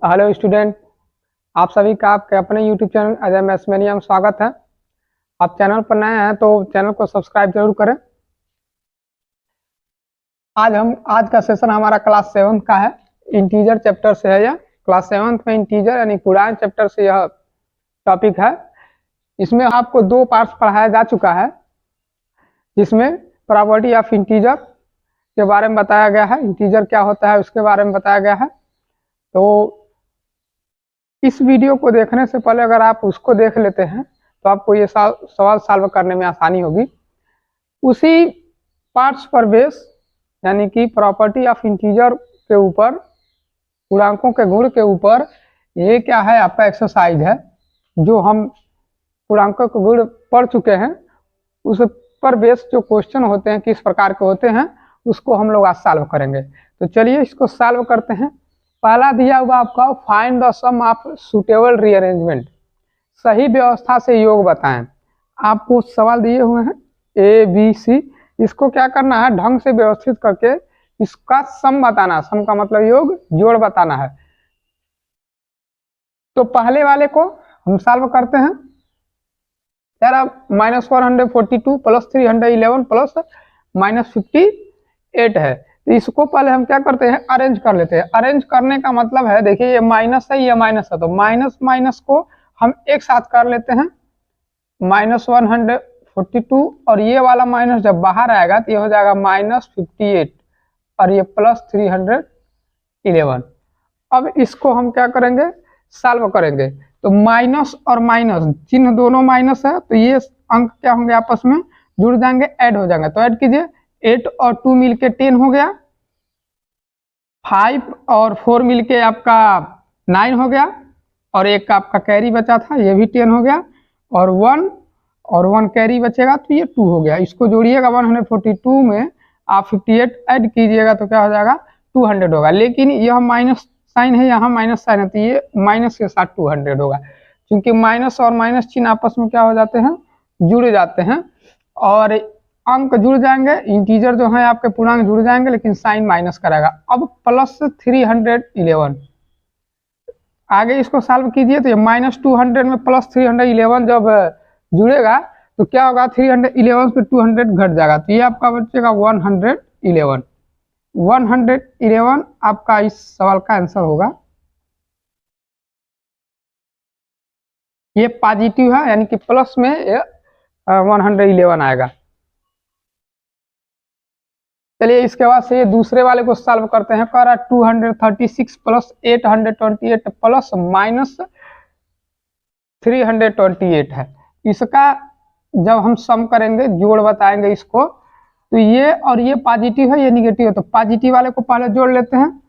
Hello student, आप सभी का आपके अपने यूट्यूब चैनल अजय मैथमेनिया में स्वागत है। आप चैनल पर नए हैं तो चैनल को सब्सक्राइब जरूर करें। आज का सेशन हमारा क्लास 7 का है। इंटीजर चैप्टर से है। यह क्लास 7 में इंटीजर यानी पूर्णांक चैप्टर से यह टॉपिक है। इसमें आपको 2 पार्ट्स पढ़ाया जा चुका है, जिसमें प्रॉपर्टी ऑफ इंटीजर के बारे में बताया गया है, इंटीजर क्या होता है उसके बारे में बताया गया है। तो इस वीडियो को देखने से पहले अगर आप उसको देख लेते हैं तो आपको ये सवाल सॉल्व करने में आसानी होगी। उसी पार्ट्स पर बेस यानी कि प्रॉपर्टी ऑफ इंटीजर के ऊपर, पूर्णांकों के गुण के ऊपर, ये क्या है आपका एक्सरसाइज है जो हम पूर्णांकों के गुण पढ़ चुके हैं। उस पर बेस जो क्वेश्चन होते हैं किस प्रकार के होते हैं उसको हम लोग आज सॉल्व करेंगे। तो चलिए इसको सॉल्व करते हैं। पहला दिया हुआ आपका find the sum of suitable rearrangement, सही व्यवस्था से योग बताएं। आपको सवाल दिए हुए हैं ए बी सी, इसको क्या करना है ढंग से व्यवस्थित करके इसका सम बताना, सम का मतलब योग, जोड़ बताना है। तो पहले वाले को हम सॉल्व करते हैं। यार -442 प्लस 311 प्लस -58 है। तो इसको पहले हम क्या करते हैं अरेंज कर लेते हैं। अरेंज करने का मतलब है, देखिए ये माइनस है, ये माइनस है, तो माइनस माइनस को हम एक साथ कर लेते हैं। -142 और ये वाला माइनस जब बाहर आएगा तो ये हो जाएगा -58 और ये प्लस 311। अब इसको हम क्या करेंगे सॉल्व करेंगे। तो माइनस और माइनस चिन्ह दोनों माइनस है, तो ये अंक क्या होंगे आपस में जुड़ जाएंगे, ऐड हो जाएंगे। तो ऐड कीजिए, 8 और 2 मिलके 10 हो गया, 5 और 4 मिलके आपका 9 हो गया, और एक आपका कैरी बचा था ये भी 10 हो गया, और 1 कैरी बचेगा तो ये 2 हो गया। इसको जोड़िएगा 142 में आप 58 ऐड कीजिएगा तो क्या हो जाएगा 200 होगा। लेकिन यह माइनस साइन है, यहाँ माइनस साइन है, तो ये माइनस के साथ 200 होगा, क्योंकि माइनस और माइनस चिन्ह आपस में क्या हो जाते हैं, जुड़ जाते हैं और अंक जुड़ जाएंगे। इंटीजर जो है आपके पूर्णांक जुड़ जाएंगे, लेकिन साइन माइनस कराएगा। अब प्लस 311 आगे इसको सॉल्व कीजिए, तो ये -200 में प्लस 311 जब जुड़ेगा तो क्या होगा, 311 पे 200 घट जाएगा, तो ये आपका बचेगा 111 आपका इस सवाल का आंसर होगा। ये पॉजिटिव है यानी कि प्लस में 111 आएगा। चलिए इसके बाद से ये दूसरे वाले को सॉल्व करते हैं। कह रहा है 236 प्लस 828 प्लस -328 है। इसका जब हम सम करेंगे, जोड़ बताएंगे इसको, तो ये और ये पॉजिटिव है, ये निगेटिव है, तो पॉजिटिव वाले को पहले जोड़ लेते हैं।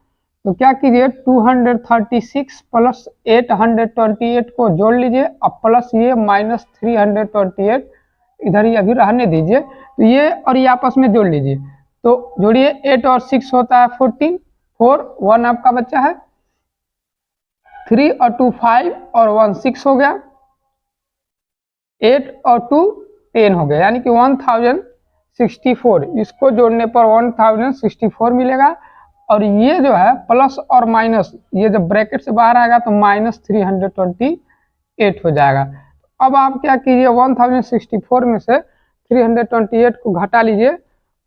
तो क्या कीजिए 236 प्लस 828 को जोड़ लीजिए, अब प्लस ये -328 इधर ही अभी रहने दीजिए। तो ये और ये आपस में जोड़ लीजिए, तो जोड़िए 8 और 6 होता है 14, 4 1 आपका बच्चा है, 3 और 2 5 और 1 6 हो गया, 8 और 2 10 हो गया, यानी कि 1064। इसको जोड़ने पर 1064 मिलेगा। और ये जो है प्लस और माइनस, ये जब ब्रैकेट से बाहर आएगा तो -328 हो जाएगा। अब आप क्या कीजिए 1064 में से 328 को घटा लीजिए,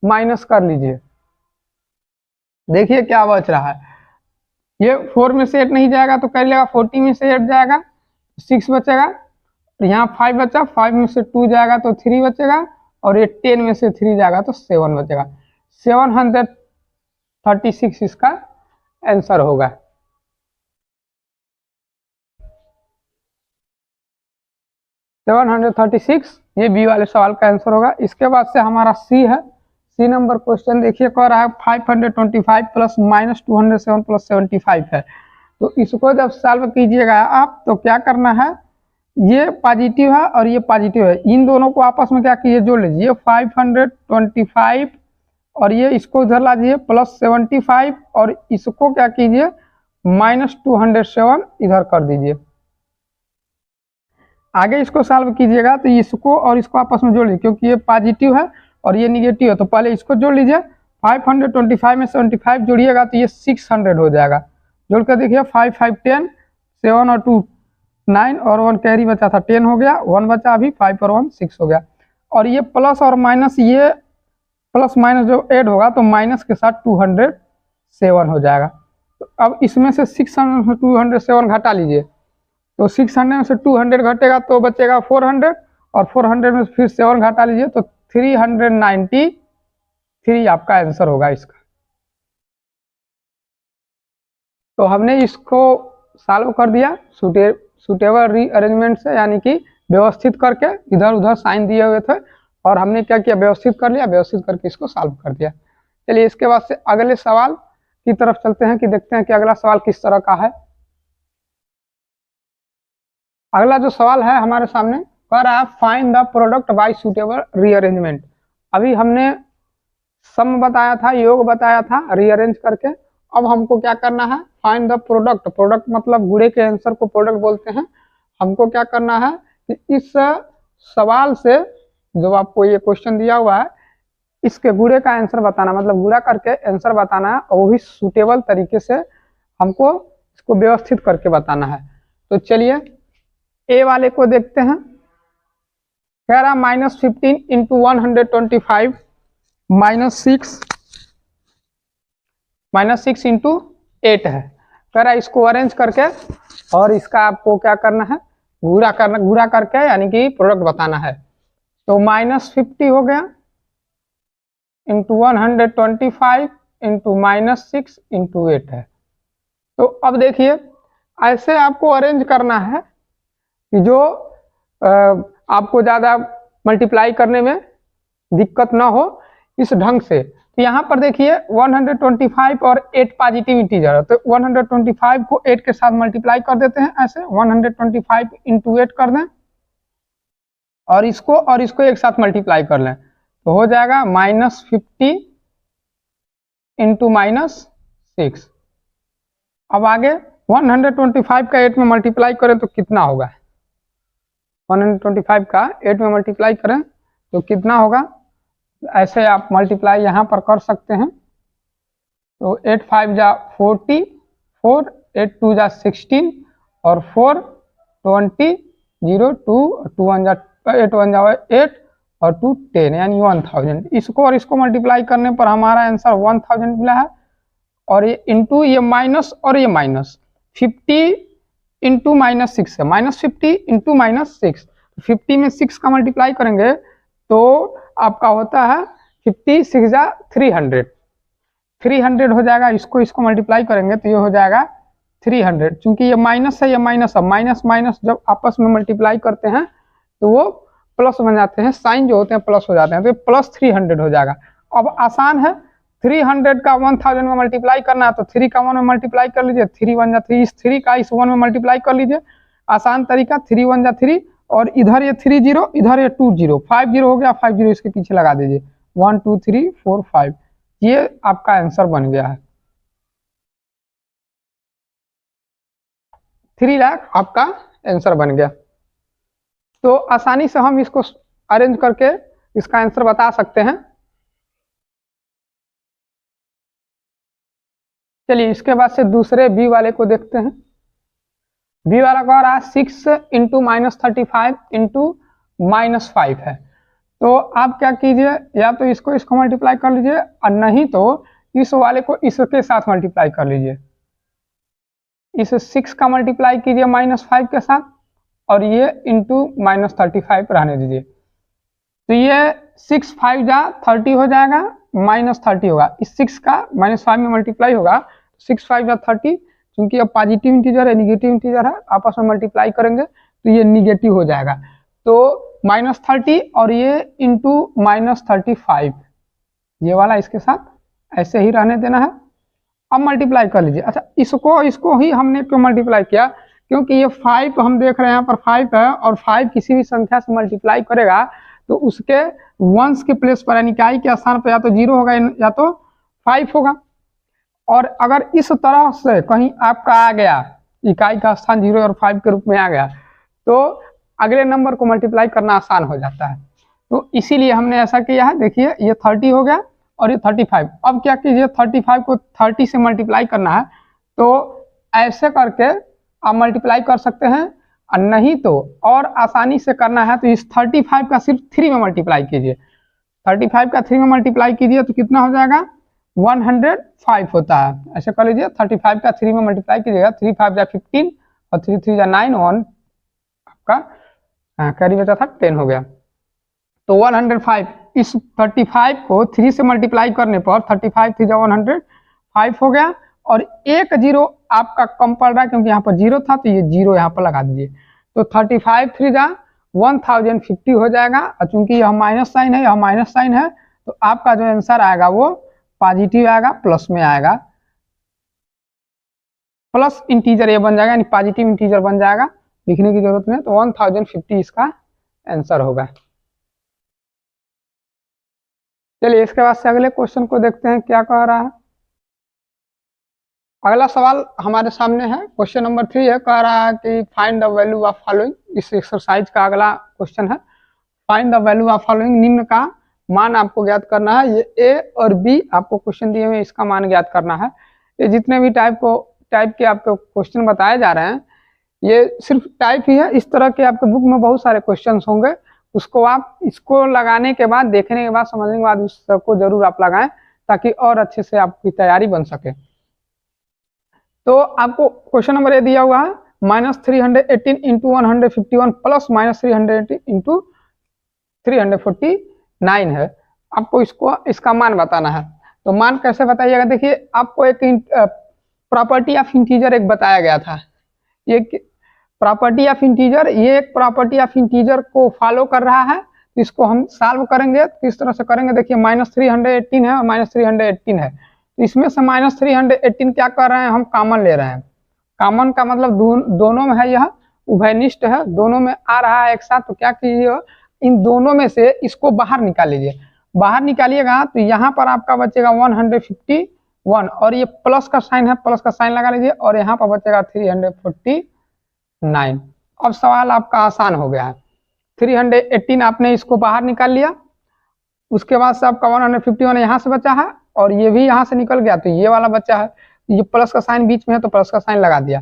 माइनस कर लीजिए, देखिए क्या बच रहा है। ये 4 में से 8 नहीं जाएगा तो कर लेगा, 40 में से 8 जाएगा 6 बचेगा, यहाँ 5 बचा, 5 में से 2 जाएगा तो 3 बचेगा, और ये 10 में से 3 जाएगा तो 7 बचेगा। 736 इसका आंसर होगा। ये बी वाले सवाल का आंसर होगा। इसके बाद से हमारा सी है। सी नंबर क्वेश्चन देखिए, कह रहा है 525 प्लस -207 प्लस 75 है। तो इसको जब सॉल्व कीजिएगा आप तो क्या करना है, ये पॉजिटिव है और ये पॉजिटिव है, इन दोनों को आपस में क्या कीजिए जोड़ लीजिए। 525 और ये इसको इधर ला दीजिए प्लस 75, और इसको क्या कीजिए -207 इधर कर दीजिए। आगे इसको सॉल्व कीजिएगा तो इसको और इसको आपस में जोड़ लीजिए, क्योंकि ये पॉजिटिव है और ये निगेटिव है, तो पहले इसको जोड़ लीजिए। 525 में 75 जोड़िएगा तो ये 600 हो जाएगा। जोड़ कर देखिए 5 5 10, 7 और 2 9 और 1 कैरी बचा था 10 हो गया, 1 बचा अभी, 5 और 1 6 हो गया। और ये प्लस और माइनस, ये प्लस माइनस जो ऐड होगा तो माइनस के साथ 207 हो जाएगा। तो अब इसमें से 600 से 207 घटा लीजिए, तो 600 से 200 घटेगा तो बचेगा 400, और 400 में फिर 7 घटा लीजिए तो 393 आपका आंसर होगा इसका। तो हमने इसको सॉल्व कर दिया सुटेबल रीअरेंजमेंट से, यानी कि व्यवस्थित करके, इधर उधर साइन दिए हुए थे और हमने क्या किया, व्यवस्थित कर लिया, व्यवस्थित करके इसको सॉल्व कर दिया। चलिए इसके बाद से अगले सवाल की तरफ चलते हैं कि देखते हैं कि अगला सवाल किस तरह का है। अगला जो सवाल है हमारे सामने कह रहा है find the product bye suitable rearrangement. अभी हमने सम बताया था, योग बताया था रीअरेंज करके। अब हमको क्या करना है, फाइंड द प्रोडक्ट। प्रोडक्ट मतलब गुणे के आंसर को प्रोडक्ट बोलते हैं। हमको क्या करना है कि इस सवाल से जो आपको ये क्वेश्चन दिया हुआ है, इसके गुणे का आंसर बताना, मतलब गुणा करके आंसर बताना है, और वो भी सुटेबल तरीके से हमको इसको व्यवस्थित करके बताना है। तो चलिए ए वाले को देखते हैं। कह रहा -15 इंटू 125 -6 इंटू 8 है। कह रहा इसको अरेंज करके और इसका आपको क्या करना है, गुणा करके, यानी कि प्रोडक्ट बताना है। तो -50 हो गया इंटू 125 इंटू -6 इंटू 8 है। तो अब देखिए ऐसे आपको अरेंज करना है कि जो आपको ज़्यादा मल्टीप्लाई करने में दिक्कत ना हो, इस ढंग से। तो यहाँ पर देखिए 125 और 8 पॉजिटिव इंटीजर है, तो 125 को 8 के साथ मल्टीप्लाई कर देते हैं, ऐसे 125 इंटू 8 कर दें और इसको एक साथ मल्टीप्लाई कर लें, तो हो जाएगा -50 इंटू -6। अब आगे 125 का 8 में मल्टीप्लाई करें तो कितना होगा, 125 का 8 में मल्टीप्लाई करें तो कितना होगा, ऐसे आप मल्टीप्लाई यहाँ पर कर सकते हैं। तो 8 5 जा 44, 8 2 जा 16 और 4 20 0 2 2 1 जा 8 1 जा 8 और 2 10, यानी 1000। इसको और इसको मल्टीप्लाई करने पर हमारा आंसर 1000 मिला है। और ये इंटू ये माइनस और ये माइनस 50 इंटू -6 है, -50 इंटू -6, 50 में 6 का मल्टीप्लाई करेंगे तो आपका होता है 50 6 जा 300 हो जाएगा। इसको मल्टीप्लाई करेंगे तो ये हो जाएगा 300। चूंकि ये माइनस है, ये माइनस है, माइनस माइनस जब आपस में मल्टीप्लाई करते हैं तो वो प्लस बन जाते हैं, साइन जो होते हैं प्लस हो जाते हैं, तो ये +300 हो जाएगा। अब आसान है, 300 का 1000 में मल्टीप्लाई करना है तो 3 का 1 में मल्टीप्लाई कर लीजिए, 3 1 जा 3, इस 3 का इस 1 में मल्टीप्लाई कर लीजिए, आसान तरीका। 3 1 जा 3 और इधर ये 3 0, इधर ये 2 0, 5 0 हो गया, 5 0 इसके पीछे लगा दीजिए, 1 2 3 4 5, ये आपका आंसर बन गया है। 3 लाख आपका आंसर बन गया। तो आसानी से हम इसको अरेंज करके इसका आंसर बता सकते हैं। चलिए इसके बाद से दूसरे बी वाले को देखते हैं। बी वाला कह रहा है 6 इंटू -35 इंटू -5 है। तो आप क्या कीजिए, या तो इसको मल्टीप्लाई कर लीजिए और नहीं तो इस वाले को इसके साथ मल्टीप्लाई कर लीजिए। इस 6 का मल्टीप्लाई कीजिए -5 के साथ और ये इंटू -35 रहने दीजिए। तो ये 6 5 जा 30 हो जाएगा, -30 होगा, इस 6 का -5 में मल्टीप्लाई होगा, 6 5 जा 30। क्योंकि अब पॉजिटिव इंटीजर है, निगेटिव इंटीजर है, आपस में मल्टीप्लाई करेंगे तो ये निगेटिव हो जाएगा। तो -30 और ये इंटू -35, ये वाला इसके साथ ऐसे ही रहने देना है। अब मल्टीप्लाई कर लीजिए। अच्छा, इसको ही हमने क्यों मल्टीप्लाई किया, क्योंकि ये 5 हम देख रहे हैं यहाँ पर 5 है, और 5 किसी भी संख्या से मल्टीप्लाई करेगा तो उसके वंश के प्लेस पर, यानी इकाई के स्थान पर या तो 0 होगा या तो 5 होगा। और अगर इस तरह से कहीं आपका आ गया, इकाई का स्थान 0 और 5 के रूप में आ गया, तो अगले नंबर को मल्टीप्लाई करना आसान हो जाता है। तो इसीलिए हमने ऐसा किया है। देखिए ये 30 हो गया और ये 35। अब क्या कीजिए, 35 को 30 से मल्टीप्लाई करना है, तो ऐसे करके आप मल्टीप्लाई कर सकते हैं, और नहीं तो और आसानी से करना है तो इस 35 का सिर्फ 3 में मल्टीप्लाई कीजिए। 35 का 3 में मल्टीप्लाई कीजिए तो कितना हो जाएगा, 105 होता है। ऐसे कर लीजिए, 35 का 3 में मल्टीप्लाई कीजिएगा, 3 5 जा 15 और 3 3 जा 9, 1 आपका कैरी बचा था 10 हो गया। तो 105, इस 35 को 3 से मल्टीप्लाई करने पर 35 3 जा 105 हो गया, और एक जीरो आपका कम पड़ रहा है क्योंकि यहाँ पर जीरो था, तो ये जीरो यहाँ पर लगा दीजिए। तो 35 3 जा 1050 हो जाएगा, और चूंकि यह माइनस साइन है, यह माइनस साइन है, तो आपका जो आंसर आएगा वो पॉजिटिव आएगा, प्लस में आएगा, प्लस इंटीजर ये बन जाएगा, यानी पॉजिटिव इंटीजर बन जाएगा, लिखने की जरूरत नहीं। तो 1050 इसका आंसर होगा। चलिए इसके बाद से अगले क्वेश्चन को देखते हैं क्या कह रहा है। अगला सवाल हमारे सामने है, क्वेश्चन नंबर 3 है, कह रहा है कि find the value of following. इस एक्सरसाइज का अगला क्वेश्चन है, find the value of following. निम्न का मान आपको ज्ञात करना है। ये ए और बी आपको क्वेश्चन दिए हुए, इसका मान ज्ञात करना है। ये जितने भी टाइप के आपको क्वेश्चन बताए जा रहे हैं, ये सिर्फ टाइप ही है। इस तरह के आपके बुक में बहुत सारे क्वेश्चन होंगे, उसको आप इसको लगाने के बाद, देखने के बाद, समझने के बाद उसको जरूर आप लगाएं, ताकि और अच्छे से आपकी तैयारी बन सके। तो आपको क्वेश्चन नंबर ए दिया हुआ है, -318 इंटू 151 प्लस -318 इंटू 349 है। आपको इसका मान बताना है। तो मान कैसे बताइएगा, देखिए आपको एक प्रॉपर्टी ऑफ इंटीजर एक बताया गया था। ये प्रॉपर्टी ऑफ इंटीजर, ये एक प्रॉपर्टी ऑफ इंटीजर को फॉलो कर रहा है। इसको हम सॉल्व करेंगे, किस तरह से करेंगे, देखिए -318 है और -318 है। इसमें से -318 क्या कर रहे हैं, हम कॉमन ले रहे हैं। कॉमन का मतलब दोनों में है, यह उभयनिष्ठ है, दोनों में आ रहा है एक साथ। तो क्या कीजिए, इन दोनों में से इसको बाहर निकाल लीजिए। बाहर निकालिएगा तो यहाँ पर आपका बचेगा 151, और ये प्लस का साइन है, प्लस का साइन लगा लीजिए, और यहाँ पर बचेगा 349। अब सवाल आपका आसान हो गया है। 318 आपने इसको बाहर निकाल लिया, उसके बाद से आपका 151 यहाँ से बचा है, और ये भी यहाँ से निकल गया, तो ये वाला बचा है। ये प्लस का साइन बीच में है तो प्लस का साइन लगा दिया।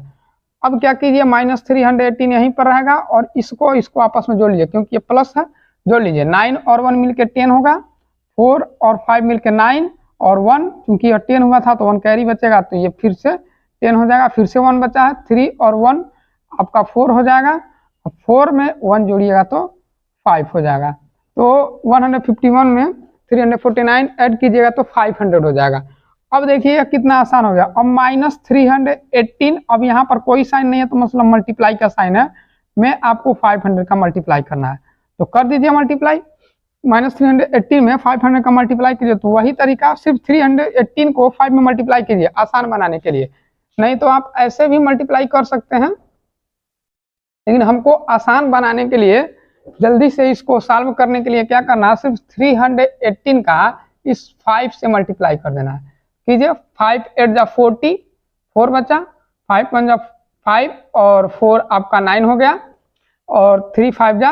अब क्या कीजिए, -318 यहीं पर रहेगा, और इसको आपस में जोड़ लीजिए, क्योंकि ये प्लस है, जोड़ लीजिए। 9 और 1 मिलके 10 होगा, 4 और 5 मिलके 9 और 1, क्योंकि यह 10 हुआ था तो 1 कैरी बचेगा, तो ये फिर से 10 हो जाएगा। फिर से 1 बचा है, 3 और 1 आपका 4 हो जाएगा, 4 में 1 जोड़िएगा तो 5 हो जाएगा। तो 151 में 349 ऐड कीजिएगा तो 500 हो जाएगा। अब देखिए कितना आसान हो गया। अब -318, अब यहाँ पर कोई साइन नहीं है तो मतलब मल्टीप्लाई का साइन है, में आपको 500 का मल्टीप्लाई करना है, तो कर दीजिए मल्टीप्लाई। -318 में 500 का मल्टीप्लाई कीजिए, तो वही तरीका, सिर्फ 318 को 5 में मल्टीप्लाई कीजिए आसान बनाने के लिए। नहीं तो आप ऐसे भी मल्टीप्लाई कर सकते हैं, लेकिन हमको आसान बनाने के लिए, जल्दी से इसको सॉल्व करने के लिए क्या करना है, सिर्फ 318 का इस 5 से मल्टीप्लाई कर देना है। कीजिए, 5 8 जा 40, 4 बचा, 5 1 जा 5 और 4 आपका 9 हो गया, और 3 5 जा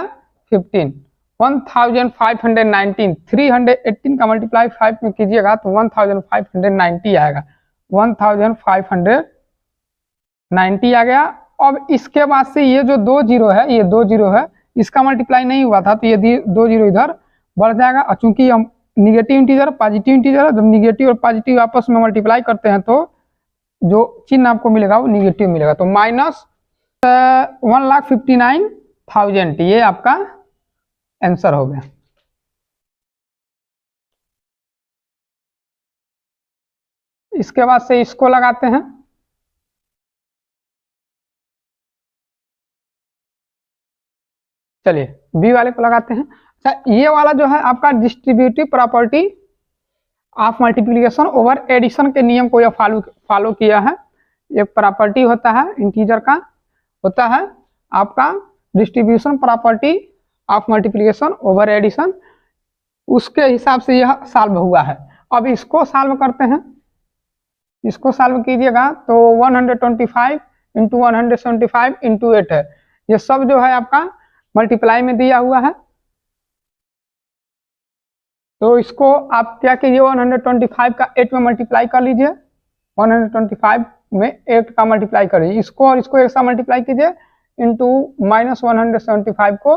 15, 1519। 318 का मल्टीप्लाई 5 में कीजिएगा तो 1590 आएगा, 1590 आ गया। अब इसके बाद से ये जो 2 जीरो है, ये 2 जीरो है, इसका मल्टीप्लाई नहीं हुआ था, तो ये 2 जीरो इधर बढ़ जाएगा। और चूंकि हम निगेटिव इंटीजर पॉजिटिव इंटीजर, जब निगेटिव और पॉजिटिव आपस में मल्टीप्लाई करते हैं तो जो चिन्ह आपको मिलेगा वो निगेटिव मिलेगा। तो -1,59,000, ये आपका आंसर हो गया। इसके बाद से इसको लगाते हैं। चलिए बी वाले को लगाते हैं। अच्छा, ये वाला जो है आपका distributive property of multiplication over addition के नियम को यह फॉलो किया है। एक प्रॉपर्टी होता है इंटीजर का, होता है आपका distribution property of multiplication over addition, उसके हिसाब से यह सॉल्व हुआ है। अब इसको सॉल्व करते हैं। इसको सॉल्व कीजिएगा तो 125 इंटू 175 इंटू 8 है। ये सब जो है आपका मल्टीप्लाई में दिया हुआ है। तो इसको आप क्या कीजिए, 125 का 8 में मल्टीप्लाई कर लीजिए, 125 में 8 का मल्टीप्लाई करिए, इसको और इसको एक साथ मल्टीप्लाई कीजिए, इंटू -175 को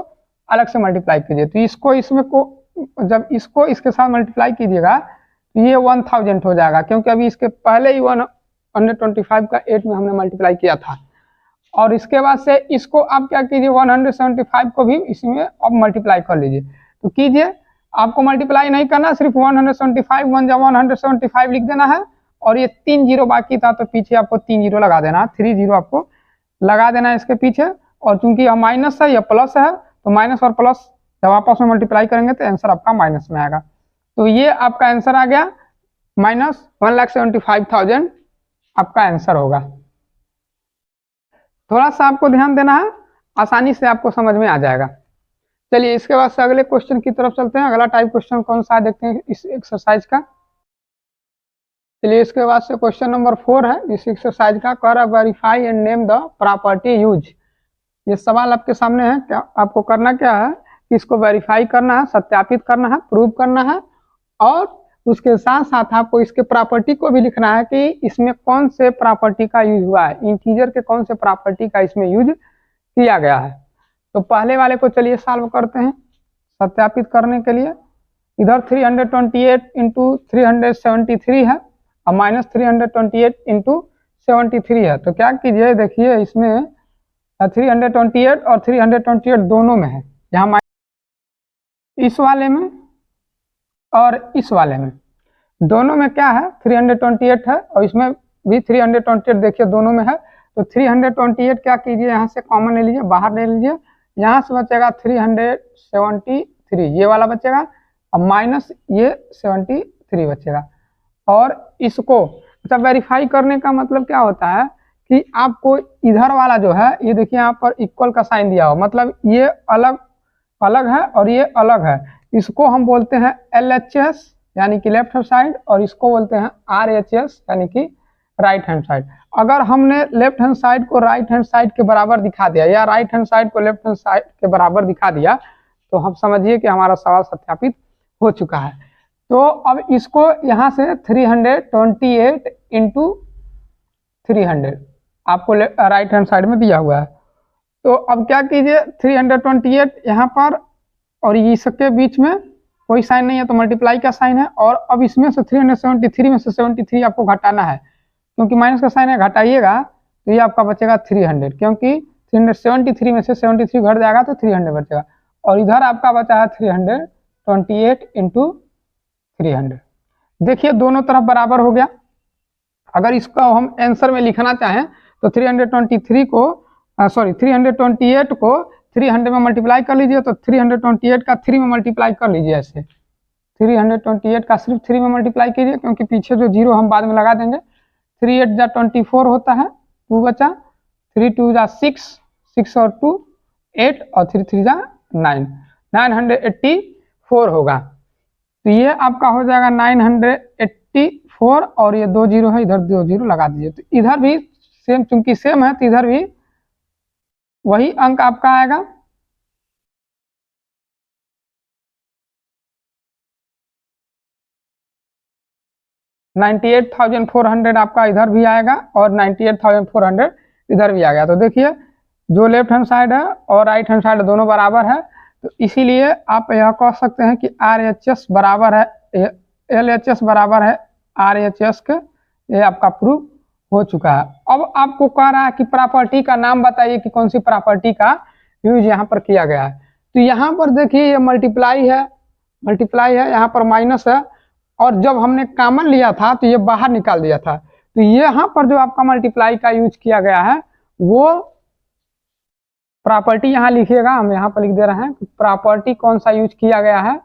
अलग से मल्टीप्लाई कीजिए। तो इसको इसमें को जब इसको इसके साथ मल्टीप्लाई कीजिएगा तो ये 1000 हो जाएगा, क्योंकि अभी इसके पहले ही 125 का 8 में हमने मल्टीप्लाई किया था। और इसके बाद से इसको आप क्या कीजिए, 175 को भी इसमें अब मल्टीप्लाई कर लीजिए। तो कीजिए, आपको मल्टीप्लाई नहीं करना, सिर्फ 175 1 175 लिख देना है, और ये 3 जीरो बाकी था तो पीछे आपको 3 जीरो लगा देना है, 3 जीरो आपको लगा देना है इसके पीछे। और चूंकि यह माइनस है, यह प्लस है, तो माइनस और प्लस जब आपस में मल्टीप्लाई करेंगे तो आंसर आपका माइनस में आएगा। तो ये आपका आंसर आ गया, -1,75,000 आपका आंसर होगा। थोड़ा सा आपको ध्यान देना है, आसानी से आपको समझ में आ जाएगा। चलिए इसके बाद से अगले क्वेश्चन की तरफ चलते हैं। अगला टाइप क्वेश्चन कौन सा है देखते हैं इस एक्सरसाइज का। चलिए इसके बाद से क्वेश्चन नंबर 4 है इस एक्सरसाइज का, कर verify and name the property use. ये सवाल आपके सामने है, क्या आपको करना क्या है कि इसको वेरीफाई करना है, सत्यापित करना है, प्रूव करना है, और उसके साथ साथ आपको इसके प्रॉपर्टी को भी लिखना है कि इसमें कौन से प्रॉपर्टी का यूज हुआ है, इंटीजर के कौन से प्रॉपर्टी का इसमें यूज किया गया है। तो पहले वाले को चलिए सॉल्व करते हैं सत्यापित करने के लिए। इधर 328 इंटू 373 है और -328 इंटू 73 है। तो क्या कीजिए, देखिए इसमें 328 और 328 दोनों में है, यहाँ इस वाले में और इस वाले में, दोनों में क्या है 328 है, और इसमें भी 328 देखिए दोनों में है। तो 328 क्या कीजिए, यहाँ से कॉमन ले लीजिए, बाहर ले लीजिए, यहाँ से बचेगा 373, ये वाला बचेगा, और माइनस ये 73 बचेगा। और इसको जब वेरीफाई करने का मतलब क्या होता है कि आपको इधर वाला जो है, ये देखिए यहाँ पर इक्वल का साइन दिया हो, मतलब ये अलग अलग है और ये अलग है। इसको हम बोलते हैं LHS यानी कि लेफ्ट हैंड साइड, और इसको बोलते हैं RHS यानी कि राइट हैंड साइड। अगर हमने लेफ्ट हैंड साइड को राइट हैंड साइड के बराबर दिखा दिया, या राइट हैंड साइड को लेफ्ट हैंड साइड के बराबर दिखा दिया, तो हम समझिए कि हमारा सवाल सत्यापित हो चुका है। तो अब इसको यहाँ से 328 इंटू 300 आपको राइट हैंड साइड में दिया हुआ है। तो अब क्या कीजिए, 328 यहाँ पर और इसके बीच में कोई साइन नहीं है तो मल्टीप्लाई का साइन है, और अब इसमें से 373 में से 73 आपको घटाना है, क्योंकि माइनस का साइन है, घटाइएगा तो ये आपका बचेगा 300, क्योंकि 373 में से 73 घट जाएगा तो 300 बचेगा। और इधर आपका बचा है 328 इंटू 300। देखिए दोनों तरफ बराबर हो गया। अगर इसको हम आंसर में लिखना चाहें तो 328 को 300 में मल्टीप्लाई कर लीजिए, तो 328 का 3 में मल्टीप्लाई कर लीजिए। ऐसे 328 का सिर्फ 3 में मल्टीप्लाई कीजिए, क्योंकि पीछे जो जीरो हम बाद में लगा देंगे। 3 8 जा 24 होता है, 2 बचा, 3 2 जा 6, 6 और 2 8, और 3 3 जा 9, 984 होगा। तो ये आपका हो जाएगा 984, और ये 2 जीरो है, इधर 2 जीरो लगा दीजिए। तो इधर भी सेम, चूंकि सेम है तो इधर भी वही अंक आपका आएगा। $98,400 आपका इधर भी आएगा, और 98,400 इधर भी आ गया। तो देखिए जो लेफ्ट हैंड साइड है और राइट हैंड साइड दोनों बराबर है, तो इसीलिए आप यह कह सकते हैं कि RHS बराबर है, LHS बराबर है RHS के। ये आपका प्रूफ हो चुका है। अब आपको कह रहा है कि प्रॉपर्टी का नाम बताइए कि कौन सी प्रॉपर्टी का यूज यहाँ पर किया गया है। तो यहाँ पर देखिए ये मल्टीप्लाई है, यहाँ पर माइनस है, और जब हमने कॉमन लिया था तो ये बाहर निकाल दिया था। तो ये यहाँ पर जो आपका मल्टीप्लाई का यूज किया गया है, वो प्रॉपर्टी यहाँ लिखिएगा, हम यहाँ पर लिख दे रहे हैं कि प्रॉपर्टी कौन सा यूज किया गया है।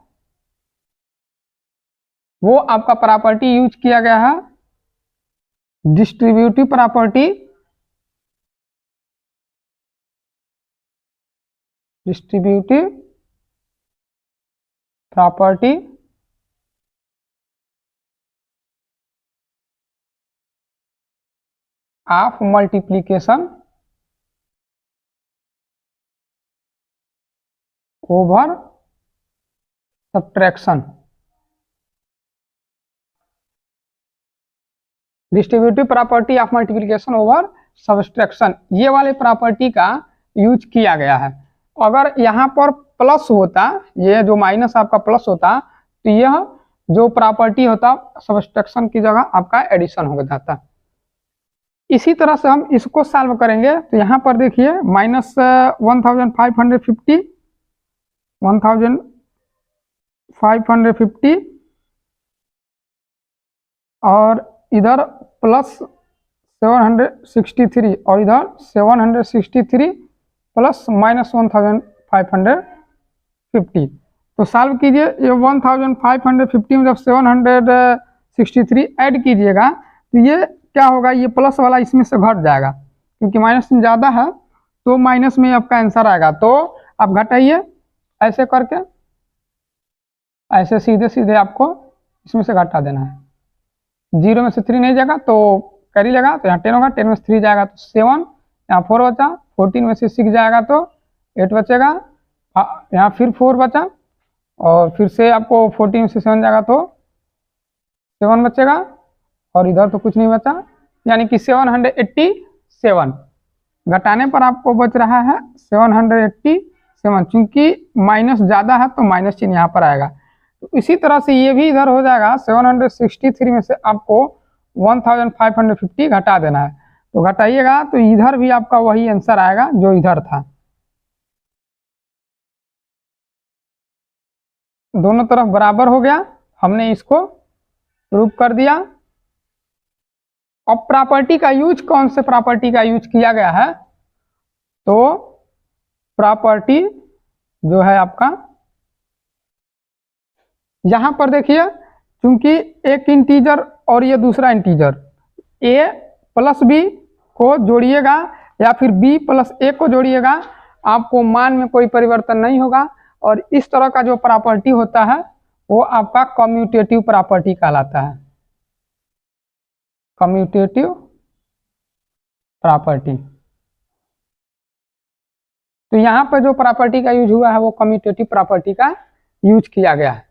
वो आपका प्रॉपर्टी यूज किया गया है distributive property, of multiplication over subtraction. Distributive property of multiplication over subtraction, ये वाले प्रॉपर्टी का यूज किया गया है। अगर यहाँ पर प्लस होता, ये जो माइनस आपका प्लस होता, तो यह जो प्रॉपर्टी होता सब्सट्रैक्शन की जगह आपका एडिशन हो जाता। इसी तरह से हम इसको सॉल्व करेंगे। तो यहाँ पर देखिए माइनस 1550 और इधर प्लस 763 और इधर 763 प्लस माइनस 1550। तो सॉल्व कीजिए, ये 1550 में जब 763 ऐड कीजिएगा तो ये क्या होगा, ये प्लस वाला इसमें से घट जाएगा, क्योंकि माइनस में ज़्यादा है तो माइनस में आपका आंसर आएगा। तो आप घटाइए ऐसे करके, ऐसे सीधे सीधे आपको इसमें से घटा देना है। 0 में से 3 नहीं जाएगा तो कैरी लगा, तो यहाँ 10 होगा, 10 में से 3 जाएगा तो 7, यहाँ 4 बचा, 14 में से 6 जाएगा तो 8 बचेगा, यहाँ फिर 4 बचा और फिर से आपको 14 में से 7 जाएगा तो 7 बचेगा और इधर तो कुछ नहीं बचा, यानी कि 787 घटाने पर आपको बच रहा है 787, क्योंकि माइनस ज़्यादा है तो माइनस चिन्ह यहाँ पर आएगा। तो इसी तरह से ये भी इधर हो जाएगा, 763 में से आपको 1550 घटा देना है। तो घटाइएगा तो इधर भी आपका वही आंसर आएगा जो इधर था। दोनों तरफ बराबर हो गया, हमने इसको प्रूव कर दिया। अब प्रॉपर्टी का यूज, कौन से प्रॉपर्टी का यूज किया गया है, तो प्रॉपर्टी जो है आपका यहां पर देखिए, क्योंकि एक इंटीजर और ये दूसरा इंटीजर, a प्लस b को जोड़िएगा या फिर b प्लस a को जोड़िएगा, आपको मान में कोई परिवर्तन नहीं होगा। और इस तरह का जो प्रॉपर्टी होता है वो आपका कम्यूटेटिव प्रॉपर्टी कहलाता है, कम्यूटेटिव प्रॉपर्टी। तो यहाँ पर जो प्रॉपर्टी का यूज हुआ है वो कम्यूटेटिव प्रॉपर्टी का यूज किया गया है।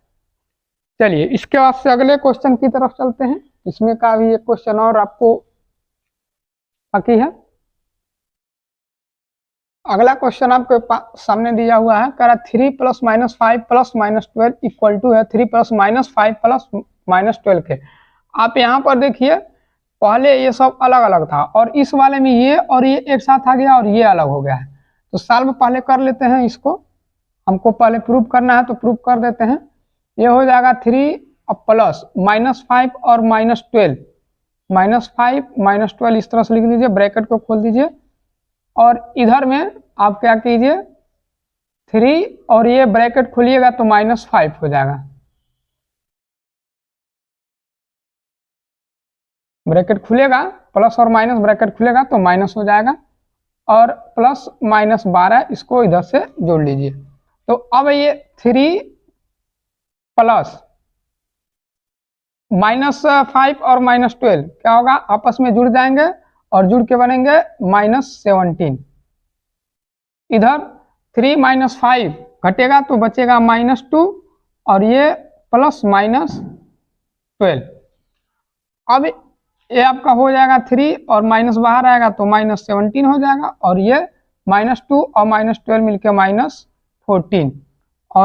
चलिए इसके बाद से अगले क्वेश्चन की तरफ चलते हैं। इसमें का भी एक क्वेश्चन और आपको बाकी है। अगला क्वेश्चन आपके सामने दिया हुआ है, कह रहा 3 + -5 + -12 इक्वल टू है 3 + -5 + -12 के। आप यहाँ पर देखिए, पहले ये सब अलग अलग था और इस वाले में ये और ये एक साथ आ गया और ये अलग हो गया है। तो सॉल्व पहले कर लेते हैं इसको, हमको पहले प्रूव करना है तो प्रूव कर देते हैं। ये हो जाएगा 3 प्लस -5 और -12, -5 -12 इस तरह से लिख दीजिए, ब्रैकेट को खोल दीजिए और इधर में आप क्या कीजिए 3 और ये ब्रैकेट खोलिएगा तो -5 हो जाएगा, ब्रैकेट खुलेगा प्लस और माइनस ब्रैकेट खुलेगा तो माइनस हो जाएगा और प्लस -12 इसको इधर से जोड़ लीजिए। तो अब ये 3 प्लस -5 और -12 क्या होगा, आपस में जुड़ जाएंगे और जुड़ के बनेंगे -17। इधर 3 - 5 घटेगा तो बचेगा -2 और ये प्लस -12। अब ये आपका हो जाएगा 3 और माइनस बाहर आएगा तो -17 हो जाएगा और ये -2 और -12 मिलके -14 और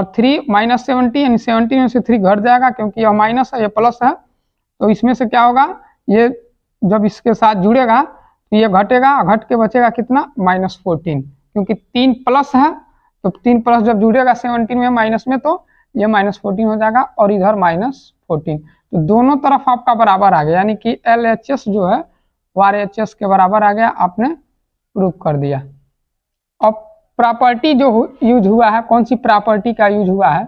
3 -17 यानी 17 में से 3 घट जाएगा, क्योंकि यह माइनस है ये प्लस है। तो इसमें से क्या होगा, ये जब इसके साथ जुड़ेगा तो ये घटेगा, घट के बचेगा कितना -14, क्योंकि 3 प्लस है तो 3 प्लस जब जुड़ेगा 17 में माइनस में तो ये -14 हो जाएगा और इधर -14। तो दोनों तरफ आपका बराबर आ गया, यानी कि LHS जो है वो RHS के बराबर आ गया, आपने प्रूव कर दिया। अब प्रॉपर्टी जो यूज हुआ है, कौन सी प्रॉपर्टी का यूज हुआ है,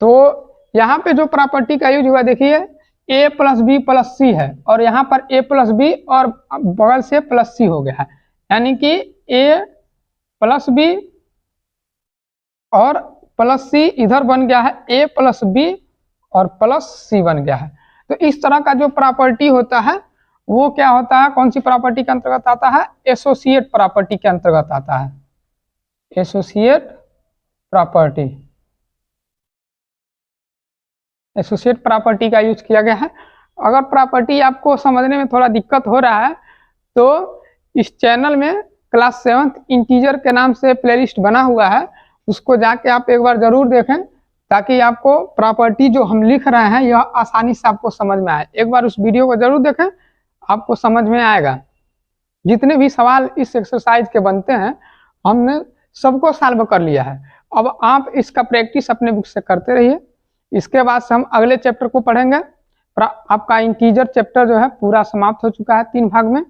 तो यहाँ पे जो प्रॉपर्टी का यूज हुआ देखिए a + b + c है और यहाँ पर a + b और बगल से +c हो गया है, यानी कि a + b और +c इधर बन गया है a + b और +c बन गया है। तो इस तरह का जो प्रॉपर्टी होता है वो क्या होता है, कौन सी प्रॉपर्टी के अंतर्गत आता है, एसोसिएट प्रॉपर्टी के अंतर्गत आता है, एसोसिएट प्रॉपर्टी। एसोसिएट प्रॉपर्टी का यूज किया गया है। अगर प्रॉपर्टी आपको समझने में थोड़ा दिक्कत हो रहा है तो इस चैनल में क्लास 7th इंटीजर के नाम से प्लेलिस्ट बना हुआ है, उसको जाके आप एक बार जरूर देखें ताकि आपको प्रॉपर्टी जो हम लिख रहे हैं यह आसानी से आपको समझ में आए। एक बार उस वीडियो को जरूर देखें, आपको समझ में आएगा। जितने भी सवाल इस एक्सरसाइज के बनते हैं हमने सबको सॉल्व कर लिया है। अब आप इसका प्रैक्टिस अपने बुक से करते रहिए। इसके बाद से हम अगले चैप्टर को पढ़ेंगे। आपका इंटीजर चैप्टर जो है पूरा समाप्त हो चुका है 3 भाग में।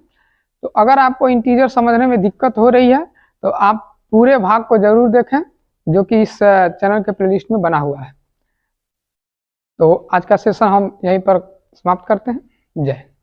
तो अगर आपको इंटीजर समझने में दिक्कत हो रही है तो आप पूरे भाग को जरूर देखें जो कि इस चैनल के प्लेलिस्ट में बना हुआ है। तो आज का सेशन हम यहीं पर समाप्त करते हैं। जय हिंद।